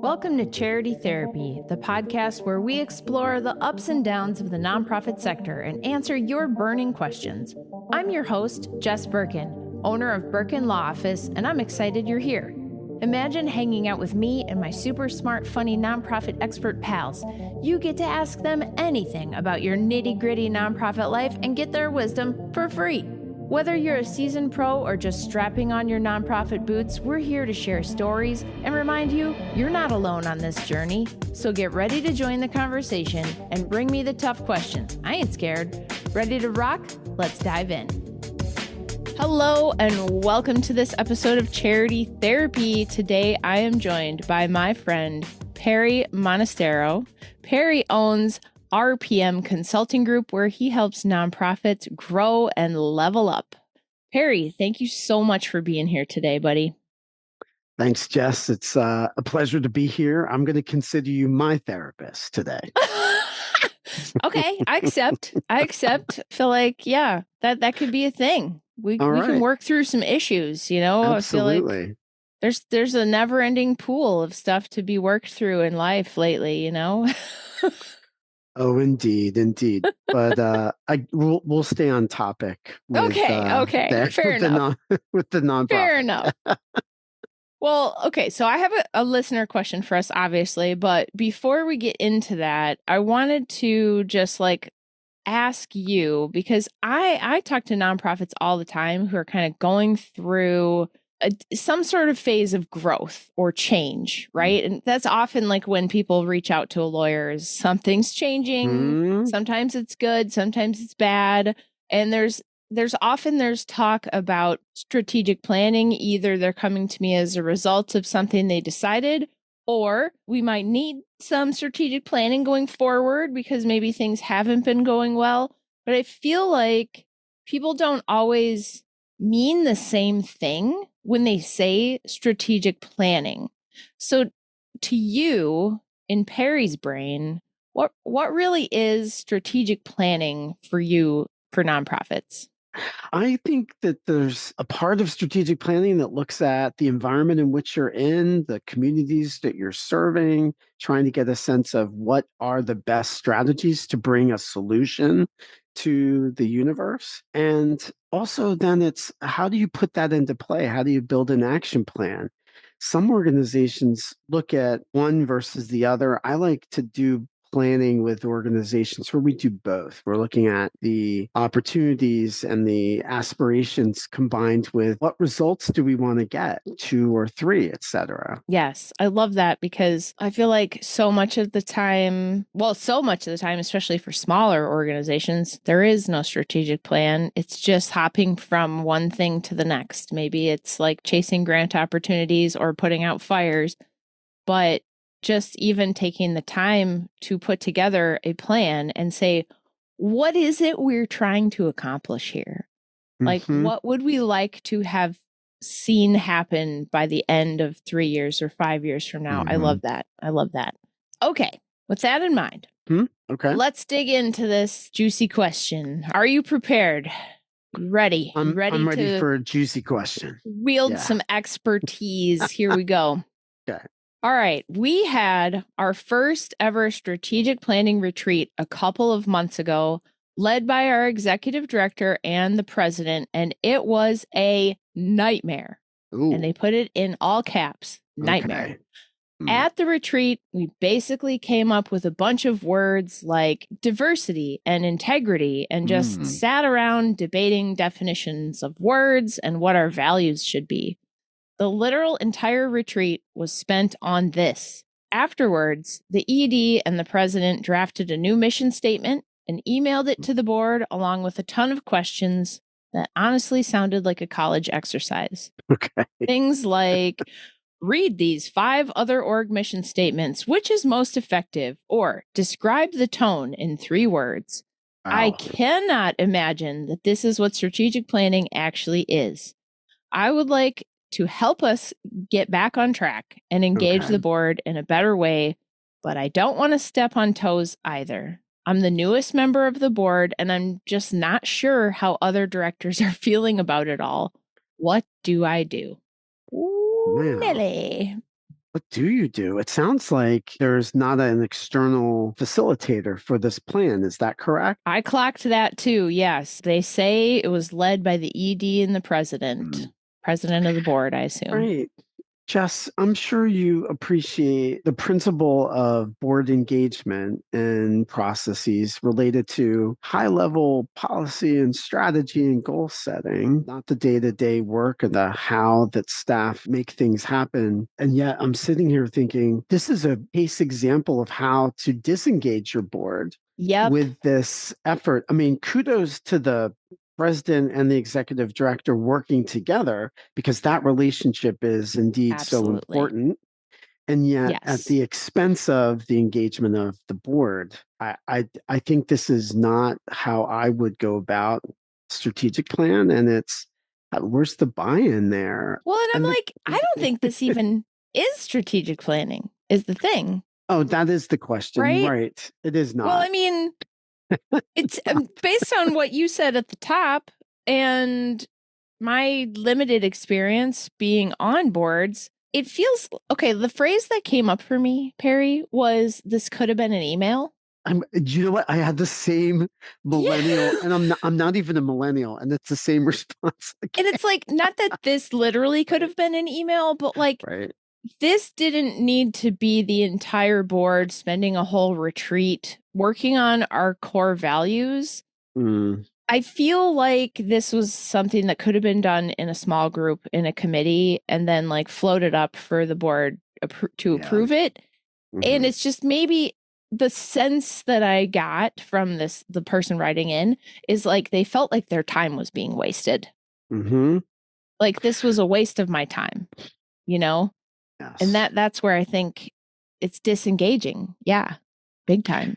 Welcome to Charity Therapy, the podcast where we explore the ups and downs of the nonprofit sector and answer your burning questions. I'm your host, Jess Birkin, owner of Birkin Law Office, and I'm excited you're here. Imagine hanging out with me and my super smart, funny nonprofit expert pals. You get to ask them anything about your nitty-gritty nonprofit life and get their wisdom for free. Whether you're a seasoned pro or just strapping on your nonprofit boots, we're here to share stories and remind you you're not alone on this journey. So get ready to join the conversation and bring me the tough questions. I ain't scared. Ready to rock? Let's dive in. Hello and welcome to this episode of Charity Therapy. Today I am joined by my friend Perry Monastero. Perry owns RPM Consulting Group, where he helps nonprofits grow and level up. Perry, thank you so much for being here today, buddy. Thanks, Jess. It's a pleasure to be here. I'm going to consider you my therapist today. Okay, I accept. I feel like, yeah, that could be a thing. We can work through some issues, you know? Absolutely. I feel like there's a never-ending pool of stuff to be worked through in life lately, you know? Oh, indeed. But we'll stay on topic. With, okay. Fair enough. With the nonprofit. Fair enough. Well, okay. So I have a listener question for us, obviously. But before we get into that, I wanted to just ask you, because I talk to nonprofits all the time who are kind of going through some sort of phase of growth or change, right? And that's often like when people reach out to a lawyer, is something's changing. Sometimes it's good, sometimes it's bad. And there's talk about strategic planning. Either they're coming to me as a result of something they decided, or we might need some strategic planning going forward because maybe things haven't been going well. But I feel like people don't always mean the same thing when they say strategic planning. So to you, in Perry's brain, what really is strategic planning for you for nonprofits? I think that there's a part of strategic planning that looks at the environment in which you're in, the communities that you're serving, trying to get a sense of what are the best strategies to bring a solution to the universe. And also then it's how do you put that into play? How do you build an action plan? Some organizations look at one versus the other. I like to do planning with organizations where we do both. We're looking at the opportunities and the aspirations combined with what results do we want to get, 2 or 3, etc. Yes, I love that, because I feel like so much of the time, especially for smaller organizations, there is no strategic plan. It's just hopping from one thing to the next. Maybe it's like chasing grant opportunities or putting out fires, but just even taking the time to put together a plan and say, what is it we're trying to accomplish here? Like, what would we like to have seen happen by the end of 3 years or 5 years from now? I love that. Okay. With that in mind, okay, let's dig into this juicy question. Are you prepared? Ready? I'm ready for a juicy question. Wield some expertise. Here we go. Okay. All right. We had our first ever strategic planning retreat a couple of months ago, led by our executive director and the president, and it was a nightmare. Ooh. And they put it in all caps, nightmare. Okay. At the retreat, we basically came up with a bunch of words like diversity and integrity and just sat around debating definitions of words and what our values should be. The literal entire retreat was spent on this. Afterwards, the ED and the president drafted a new mission statement and emailed it to the board along with a ton of questions that honestly sounded like a college exercise. Okay. Things like, read these 5 other org mission statements, which is most effective, or describe the tone in 3 words. Wow. I cannot imagine that this is what strategic planning actually is. I would like to help us get back on track and engage the board in a better way, but I don't want to step on toes either. I'm the newest member of the board, and I'm just not sure how other directors are feeling about it all. What do I do? Ooh. Wow. Nelly. What do you do? It sounds like there's not an external facilitator for this plan. Is that correct? I clocked that too. Yes. They say it was led by the ED and the Hmm. president of the board, I assume. Right. Jess, I'm sure you appreciate the principle of board engagement and processes related to high level policy and strategy and goal setting, not the day to day work and the how that staff make things happen. And yet I'm sitting here thinking this is a case example of how to disengage your board Yep. with this effort. I mean, kudos to the president and the executive director working together because that relationship is indeed so Absolutely. important. And yet, at Yes. the expense of the engagement of the board, I think this is not how I would go about strategic plan. And it's where's the buy-in there? Well, and I'm And like, I don't think this even is strategic planning, is the thing, oh, that is the question, right? right? It is Well, not. I mean, it's based on what you said at the top and my limited experience being on boards. It feels okay. The phrase that came up for me, Perry, was this could have been an email. You know what? I had the same millennial, Yeah. and I'm not even a millennial, and it's the same response And again, it's like, not that this literally could have been an email, but like, right? this didn't need to be the entire board spending a whole retreat working on our core values. Mm, I feel like this was something that could have been done in a small group in a committee and then like floated up for the board to yeah. approve it. And Hmm. it's just maybe the sense that I got from the person writing in is like they felt like their time was being wasted. Hmm. Like this was a waste of my time, you know? And Yes. that's where I think it's disengaging. Yeah. Big time.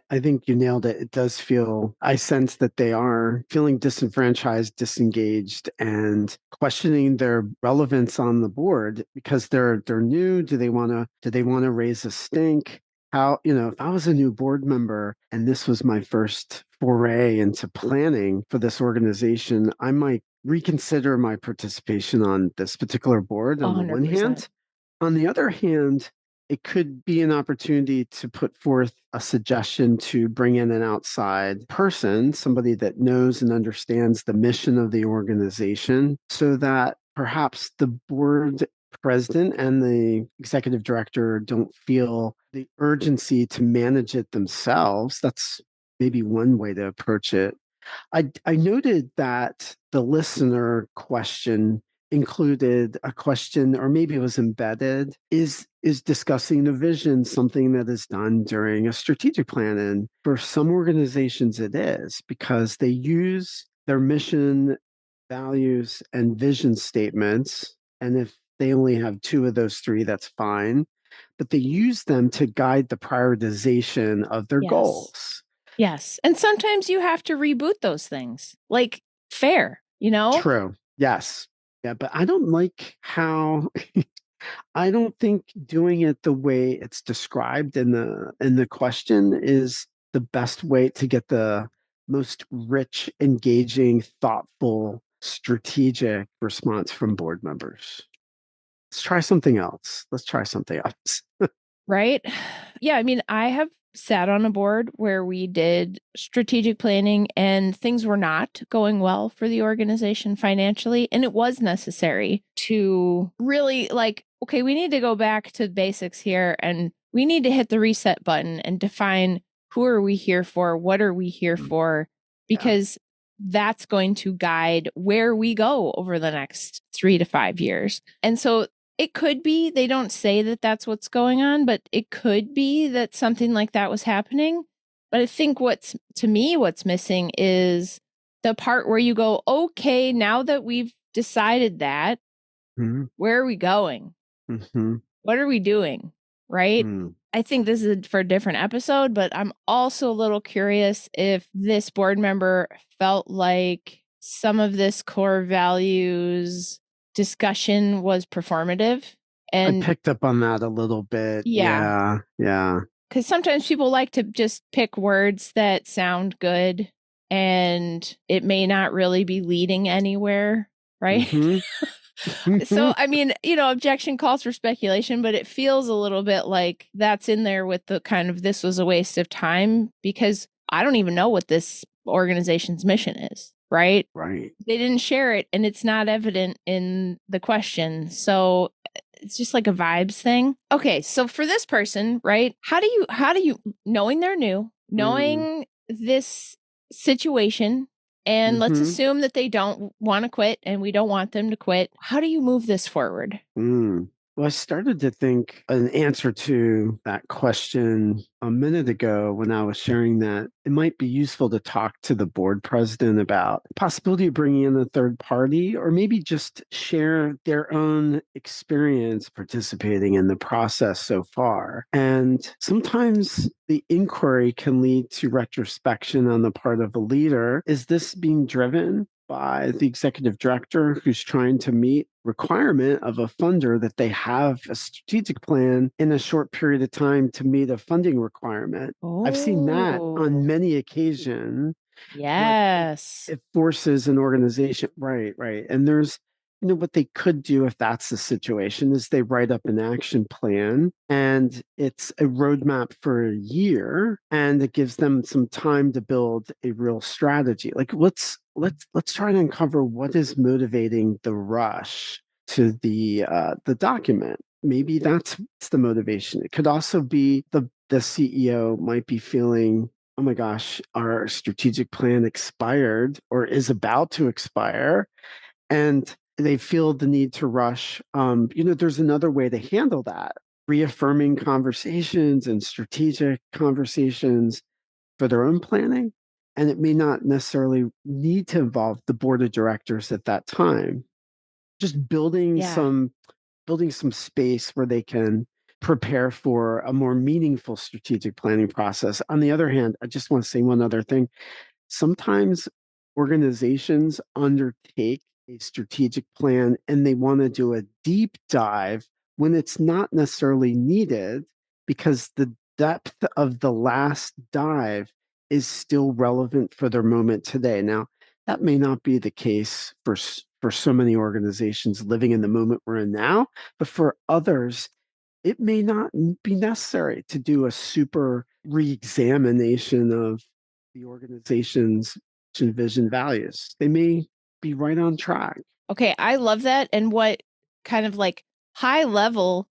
I think you nailed it. It does feel, I sense that they are feeling disenfranchised, disengaged, and questioning their relevance on the board because they're new. Do they want to raise a stink? How, if I was a new board member and this was my first foray into planning for this organization, I might reconsider my participation on this particular board on the one 100%. hand. On the other hand, it could be an opportunity to put forth a suggestion to bring in an outside person, somebody that knows and understands the mission of the organization, so that perhaps the board president and the executive director don't feel the urgency to manage it themselves. That's maybe one way to approach it. I noted that the listener question included a question, or maybe it was embedded, is discussing the vision something that is done during a strategic plan? And for some organizations it is, because they use their mission, values, and vision statements. And if they only have two of those three, that's fine. But they use them to guide the prioritization of their Yes. goals. Yes. And sometimes you have to reboot those things. Like fair, you know? True. Yes. Yeah, but I don't like how I don't think doing it the way it's described in the question is the best way to get the most rich, engaging, thoughtful, strategic response from board members. Let's try something else. Let's try something else. Right? Yeah, I mean, I have sat on a board where we did strategic planning and things were not going well for the organization financially. And it was necessary to really like, okay, we need to go back to basics here and we need to hit the reset button and define who are we here for? What are we here Mm, for? yeah. Because that's going to guide where we go over the next 3 to 5 years. And so it could be, they don't say that that's what's going on, but it could be that something like that was happening. But I think to me, what's missing is the part where you go, okay, now that we've decided that, Mhm, where are we going? mhm, What are we doing? Right? mm. I think this is for a different episode, but I'm also a little curious if this board member felt like some of this core values discussion was performative. I And picked up on that a little bit. yeah, Yeah, yeah. because sometimes people like to just pick words that sound good and it may not really be leading anywhere, right? Hmm. So, I mean, objection calls for speculation, but it feels a little bit like that's in there with the kind of this was a waste of time because I don't even know what this organization's mission is, right? Right. They didn't share it and it's not evident in the question. So it's just like a vibes thing. Okay, so for this person, right? How do you knowing they're new, Mm. knowing this situation, and let's Mm-hmm. assume that they don't want to quit and we don't want them to quit. How do you move this forward? Mm. Well, I started to think an answer to that question a minute ago when I was sharing that it might be useful to talk to the board president about the possibility of bringing in a third party or maybe just share their own experience participating in the process so far. And sometimes the inquiry can lead to retrospection on the part of a leader. Is this being driven by the executive director who's trying to meet requirement of a funder that they have a strategic plan in a short period of time to meet a funding requirement? I've seen that on Oh, many occasions where yes. it forces an organization, right. And there's, what they could do if that's the situation is they write up an action plan and it's a roadmap for a year and it gives them some time to build a real strategy. Like let's try to uncover what is motivating the rush to the document. Maybe that's the motivation. It could also be the CEO might be feeling, oh my gosh, our strategic plan expired or is about to expire, and they feel the need to rush. There's another way to handle that, reaffirming conversations and strategic conversations for their own planning. And it may not necessarily need to involve the board of directors at that time. Just Yeah. building some space where they can prepare for a more meaningful strategic planning process. On the other hand, I just want to say one other thing. Sometimes organizations undertake a strategic plan and they want to do a deep dive when it's not necessarily needed because the depth of the last dive is still relevant for their moment today. Now, that may not be the case for so many organizations living in the moment we're in now, but for others, it may not be necessary to do a super re-examination of the organization's vision values. They may be right on track. Okay, I love that. And what kind of like high level,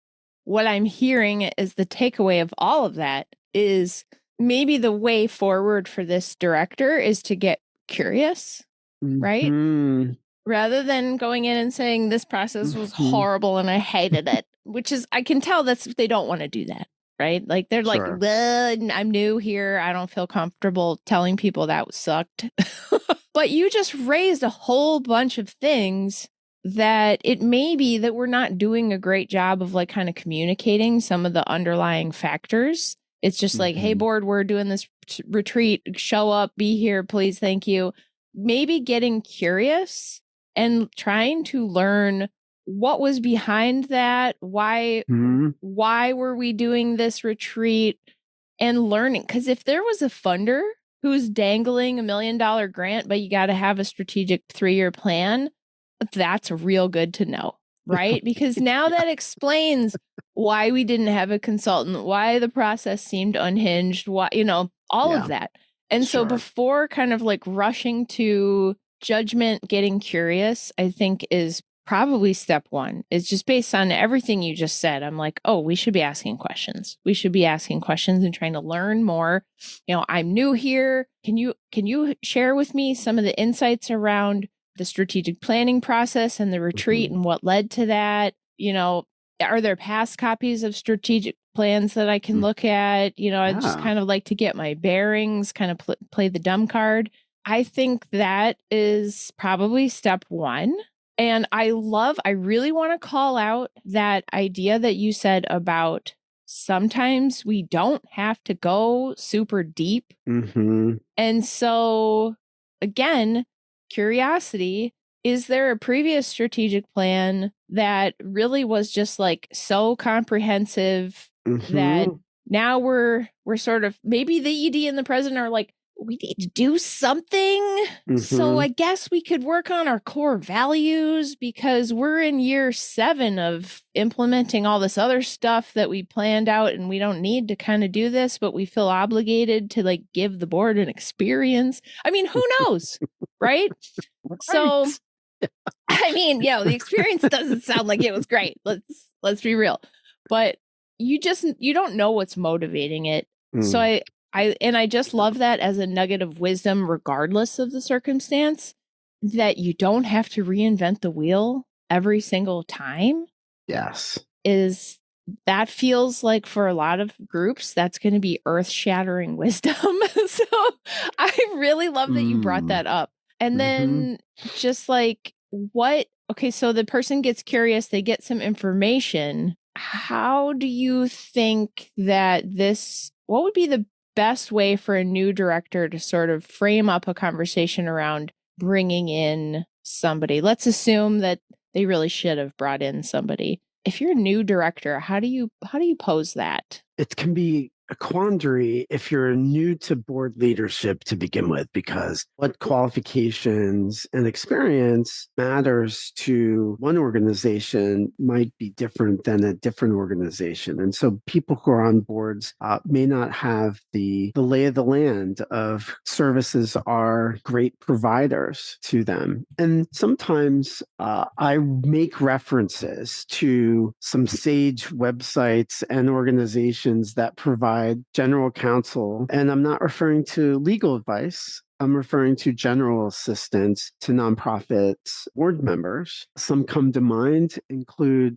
what I'm hearing is the takeaway of all of that is maybe the way forward for this director is to get curious, right? Hmm. Rather than going in and saying this process was Hmm. horrible and I hated it, which is, I can tell that's, they don't want to do that, right? Like they're like, Sure. I'm new here. I don't feel comfortable telling people that sucked. But you just raised a whole bunch of things that it may be that we're not doing a great job of like kind of communicating some of the underlying factors. It's just like, hey, Hmm. board, we're doing this retreat. Show up, be here, please, thank you. Maybe getting curious and trying to learn what was behind that, Hmm. why were we doing this retreat, and learning. Because if there was a funder who's dangling $1 million grant, but you got to have a strategic 3-year plan, that's real good to know, right? Because now Yeah. that explains why we didn't have a consultant, why the process seemed unhinged, why, all of Yeah. that. And so Sure. before kind of like rushing to judgment, getting curious, I think is probably step one. Is just based on everything you just said. I'm like, oh, we should be asking questions. We should be asking questions and trying to learn more. I'm new here. Can you share with me some of the insights around the strategic planning process and the retreat Hmm. and what led to that? Are there past copies of strategic plans that I can look at? I just Yeah. kind of like to get my bearings, kind of play the dumb card. I think that is probably step one. And I really want to call out that idea that you said about sometimes we don't have to go super deep. Hmm. And so, again, curiosity, is there a previous strategic plan that really was just like so comprehensive that Hmm. now we're sort of maybe the ED and the president are like, we need to do something. So I guess we could work on our core values because we're in year 7 of implementing all this other stuff that we planned out, and we don't need to kind of do this, but we feel obligated to like give the board an experience. I mean, who knows? Right? So, I mean, the experience doesn't sound like it was great. Let's be real. But you don't know what's motivating it. So I just love that as a nugget of wisdom, regardless of the circumstance, that you don't have to reinvent the wheel every single time. Yes. That feels like for a lot of groups, that's going to be earth-shattering wisdom. So I really love that you brought that up. And then just like so the person gets curious, they get some information. How do you think that what would be the best way for a new director to sort of frame up a conversation around bringing in somebody? Let's assume that they really should have brought in somebody. If you're a new director, how do you pose that? It can be a quandary if you're new to board leadership to begin with, because what qualifications and experience matters to one organization might be different than a different organization. And so people who are on boards may not have the lay of the land of services are great providers to them. And sometimes I make references to some sage websites and organizations that provide general counsel. And I'm not referring to legal advice. I'm referring to general assistance to nonprofits board members. Some come to mind, include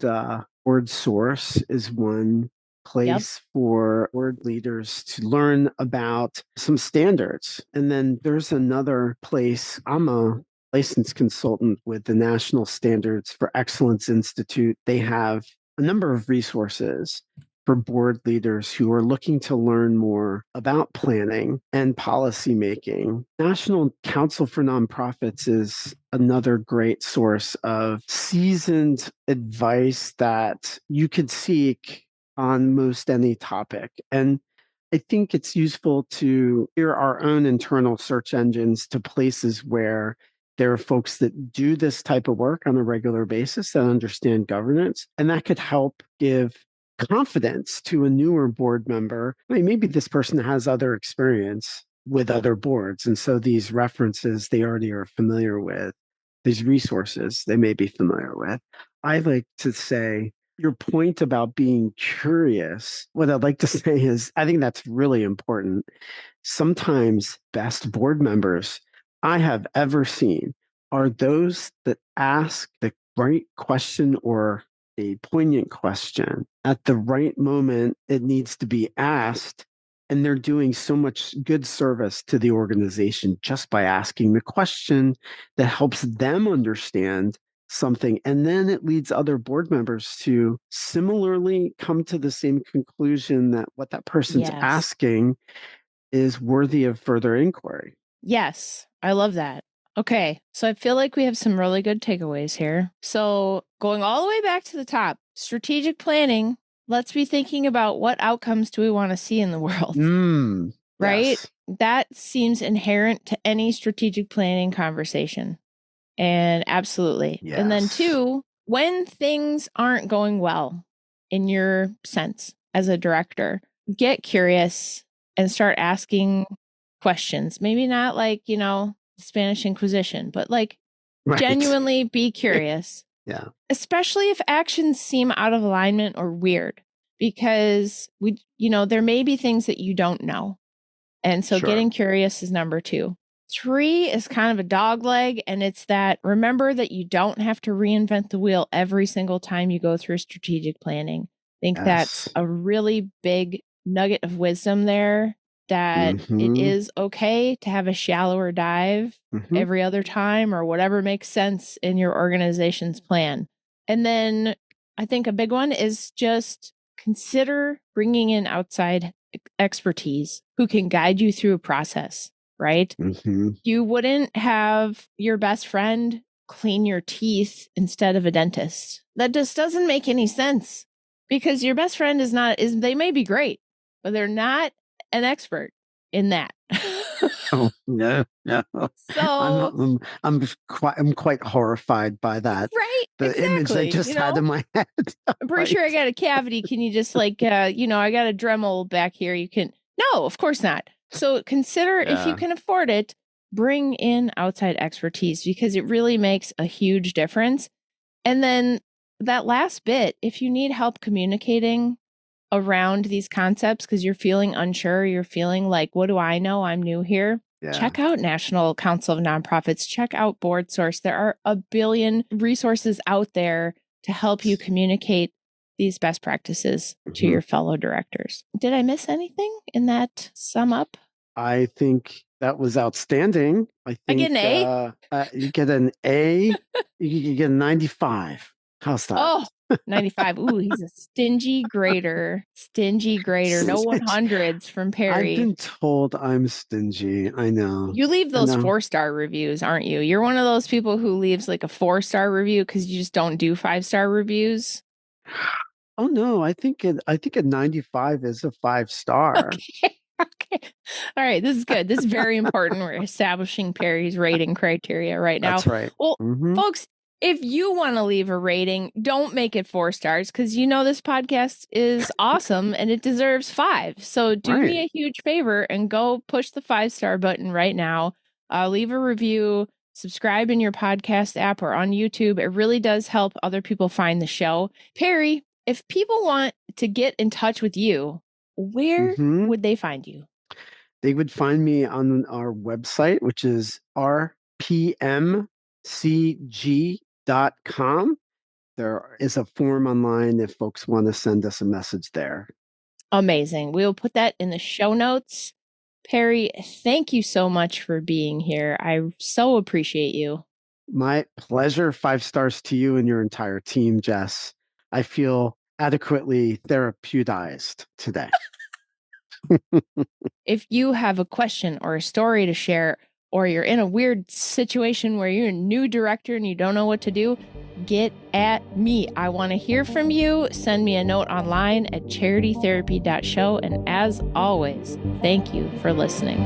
Board Source is one place for board leaders to learn about some standards. And then there's another place. I'm a licensed consultant with the National Standards for Excellence Institute. They have a number of resources for board leaders who are looking to learn more about planning and policymaking. National Council for Nonprofits is another great source of seasoned advice that you could seek on most any topic. And I think it's useful to steer our own internal search engines to places where there are folks that do this type of work on a regular basis that understand governance, and that could help give confidence to a newer board member. I mean, maybe this person has other experience with other boards, and so these references they already are familiar with, these resources they may be familiar with. I like to say your point about being curious, what I'd like to say is I think that's really important. Sometimes best board members I have ever seen are those that ask the right question or a poignant question at the right moment it needs to be asked. And they're doing so much good service to the organization just by asking the question that helps them understand something. And then it leads other board members to similarly come to the same conclusion that what that person's asking is worthy of further inquiry. Yes, I love that. Okay, so I feel like we have some really good takeaways here. So going all the way back to the top, strategic planning, let's be thinking about what outcomes do we want to see in the world, right? Yes. That seems inherent to any strategic planning conversation. And absolutely. Yes. And then 2, when things aren't going well in your sense as a director, get curious and start asking questions. Maybe not like, Spanish Inquisition, but like genuinely be curious. Yeah. Especially if actions seem out of alignment or weird, because there may be things that you don't know. And so getting curious is number 2. 3 is kind of a dog leg, and it's that remember that you don't have to reinvent the wheel every single time you go through strategic planning. I think that's a really big nugget of wisdom there, that it is okay to have a shallower dive every other time or whatever makes sense in your organization's plan. And then I think a big one is just consider bringing in outside expertise who can guide you through a process, right? You wouldn't have your best friend clean your teeth instead of a dentist. That just doesn't make any sense, because your best friend they may be great, but they're not an expert in that. Oh no, no. So, I'm quite horrified by that. right, The image I exactly. just had in my head. I'm pretty Right. sure I got a cavity. Can you just I got a Dremel back here. You can, no, of course not. So consider if you Yeah. can afford it, bring in outside expertise because it really makes a huge difference. And then that last bit, if you need help communicating around these concepts because you're feeling unsure, you're feeling like, what do I know? I'm new here. Yeah. Check out National Council of Nonprofits. Check out Board Source. There are a billion resources out there to help you communicate these best practices to your fellow directors. Did I miss anything in that sum up? I think that was outstanding. I I get think an A. you get an A. You get a 95. How's that? Oh, 95. Ooh, he's a stingy grader. Stingy grader. No 100s from I've Perry. been told I'm stingy. I know. You leave I those know. 4-star reviews, aren't you? You're one of those people who leaves like a 4-star review because you just don't do 5-star reviews. Oh no, I think a 95 is a 5 star. Okay. Okay. All right. This is good. This is very important. We're establishing Perry's rating criteria right now. That's right. Well, Mm-hmm. folks, if you want to leave a rating, don't make it 4 stars because this podcast is awesome and it deserves 5. So do me a huge favor and go push the 5-star button right now. Leave a review, subscribe in your podcast app or on YouTube. It really does help other people find the show. Perry, if people want to get in touch with you, where Mm-hmm. would they find you? They would find me on our website, which is rpmcg.com. There is a form online if folks want to send us a message there. Amazing. We will put that in the show notes. Perry, thank you so much for being here. I so appreciate you. My pleasure. 5 stars to you and your entire team, Jess. I feel adequately therapeuticized today. If you have a question or a story to share, or you're in a weird situation where you're a new director and you don't know what to do, get at me. I want to hear from you. Send me a note online at charitytherapy.show. And as always, thank you for listening.